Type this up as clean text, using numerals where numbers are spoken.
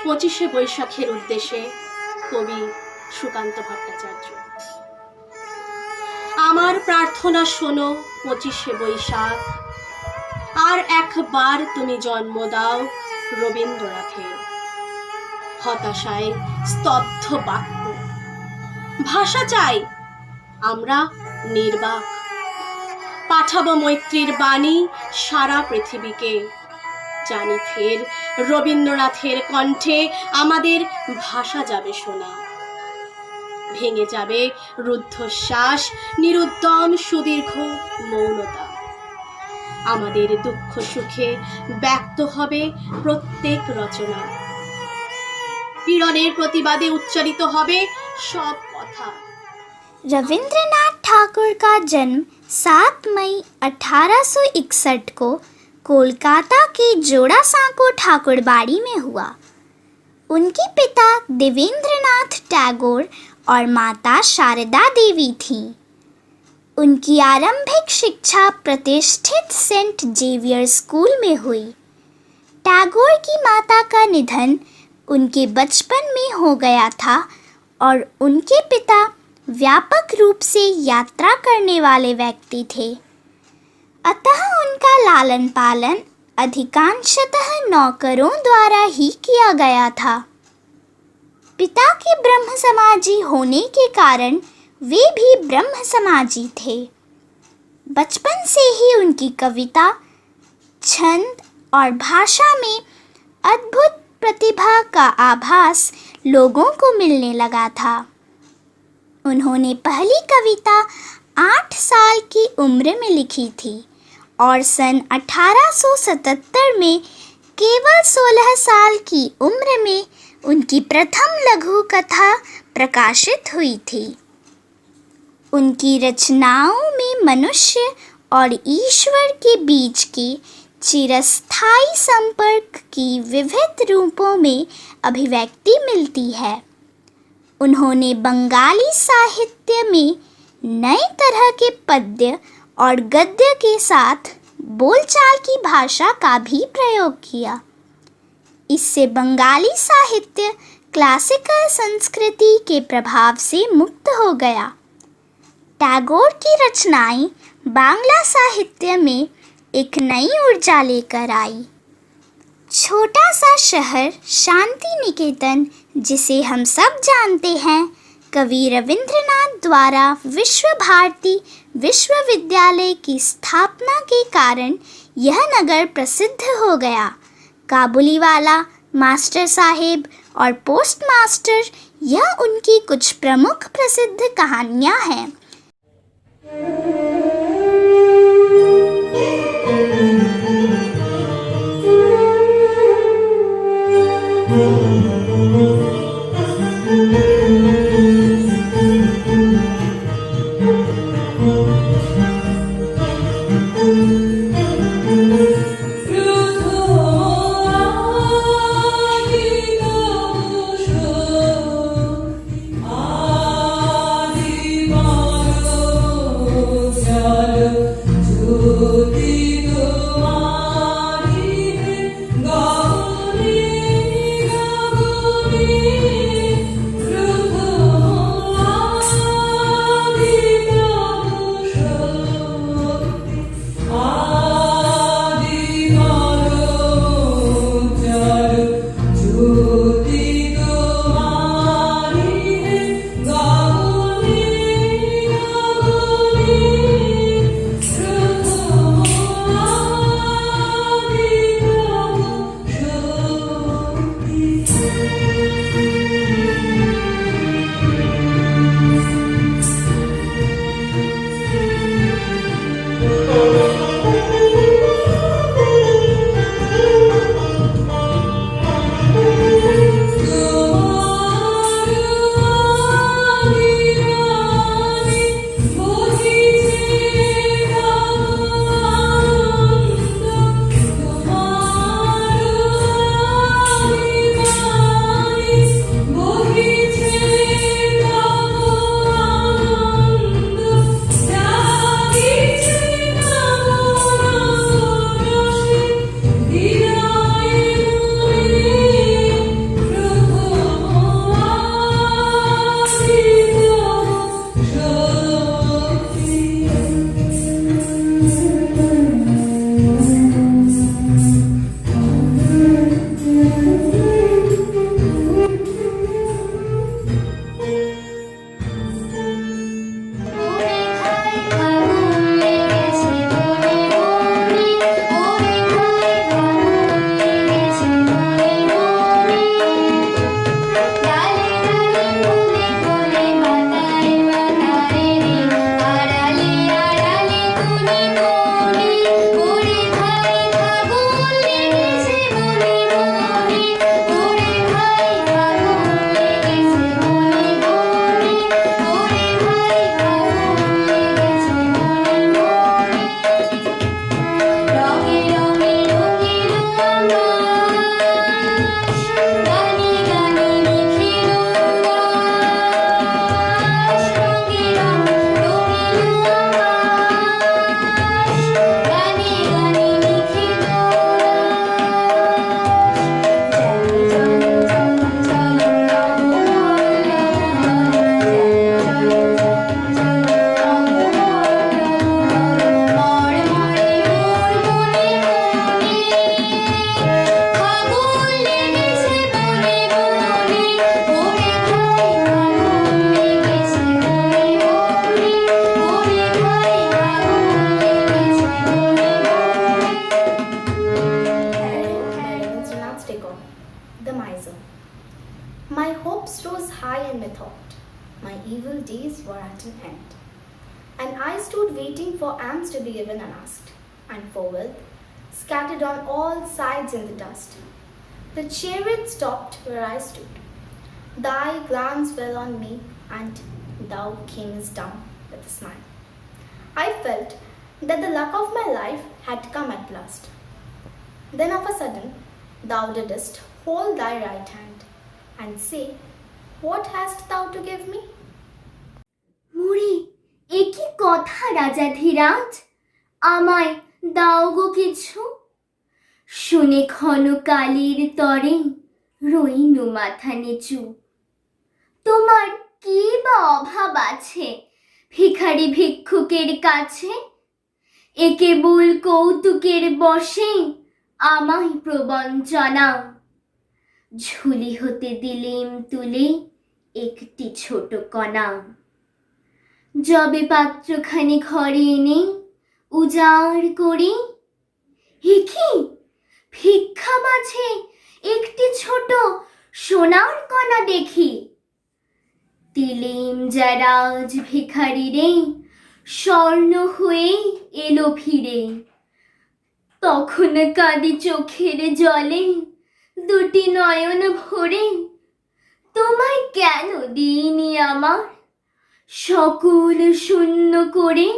25শে বৈশাখের উদ্দেশ্যে কবি সুকান্ত ভট্টাচার্য। আমার প্রার্থনা শোনো 25শে বৈশাখ, আর একবার তুমি জন্ম দাও রবীন্দ্রনাথের। হতাশায় স্তব্ধ বাক্য, ভাষা চাই আমরা নির্বাক। পাঠাবো মৈত্রীর বাণী সারা পৃথিবীকে, জানি ফের রবীন্দ্রনাথের কণ্ঠে আমাদের ভাষা যাবে শোনা। ভেঙে যাবে রুদ্ধশ্বাস, নিরুদ্যম সুদীর্ঘ মৌনতা। আমাদের দুঃখ সুখে ব্যক্ত হবে প্রত্যেক রচনা। পীড়নের প্রতিবাদে উচ্চারিত হবে সব কথা। रविंद्रनाथ ठाकुर का जन्म 7 मई 1861 को कोलकाता के जोड़ा सांको ठाकुरबाड़ी में हुआ। उनके पिता देवेंद्रनाथ टैगोर और माता शारदा देवी थीं। उनकी आरंभिक शिक्षा प्रतिष्ठित सेंट जेवियर स्कूल में हुई। टैगोर की माता का निधन उनके बचपन में हो गया था और उनके पिता व्यापक रूप से यात्रा करने वाले व्यक्ति थे, अतः उनका लालन पालन अधिकांशतः नौकरों द्वारा ही किया गया था। पिता के ब्रह्म समाजी होने के कारण वे भी ब्रह्म समाजी थे। बचपन से ही उनकी कविता, छंद और भाषा में अद्भुत प्रतिभा का आभास लोगों को मिलने लगा था। उन्होंने पहली कविता 8 साल की उम्र में लिखी थी और सन 1877 में केवल 16 साल की उम्र में उनकी प्रथम लघु कथा प्रकाशित हुई थी। उनकी रचनाओं में मनुष्य और ईश्वर के बीच के चिरस्थायी संपर्क की विविध रूपों में अभिव्यक्ति मिलती है। उन्होंने बंगाली साहित्य में नए तरह के पद्य और गद्य के साथ बोलचाल की भाषा का भी प्रयोग किया। इससे बंगाली साहित्य क्लासिकल संस्कृति के प्रभाव से मुक्त हो गया। टैगोर की रचनाएं बांग्ला साहित्य में एक नई ऊर्जा लेकर आई। छोटा सा शहर शांति निकेतन, जिसे हम सब जानते हैं, कवि रविंद्रनाथ द्वारा विश्व भारती विश्वविद्यालय की स्थापना के कारण यह नगर प्रसिद्ध हो गया। काबुलीवाला, मास्टर साहेब और पोस्ट मास्टर, यह उनकी कुछ प्रमुख प्रसिद्ध कहानियाँ हैं। the miser. My hopes rose high and methought my evil days were at an end. And I stood waiting for alms to be given unasked, and for wealth scattered on all sides in the dust. The chariot stopped where I stood. Thy glance fell on me, and thou camest down with a smile. I felt that the luck of my life had come at last. Then of a sudden thou didst hold thy right hand and say, What hast thou to give me? মুড়ি এ কি কথা রাজাধিরাজ, আমায় দাও গো কিছু। শুনে ক্ষণকালের তরে রইনু মাথা নিচু। তোমার কি বা অভাব আছে ভিখারি ভিক্ষুকের কাছে? এ কেবল কৌতুকের বশে আমায় প্রবঞ্চনা। ঝুলি হতে দিলেম তুলে একটি ছোট কণা। যবে পাত্রখানি ঘরে এনে উজাড় করি, এ কি ভিক্ষা মাঝে একটি ছোট সোনার কণা দেখি। দিলেম যারা আজ ভিখারি রে, স্বর্ণ হয়ে এলো ফিরে। তখন কাঁদি চোখের জলে দুটি নয়ন ভরে। তোমায় কেন দিইনি আমার সকল শূন্য করে?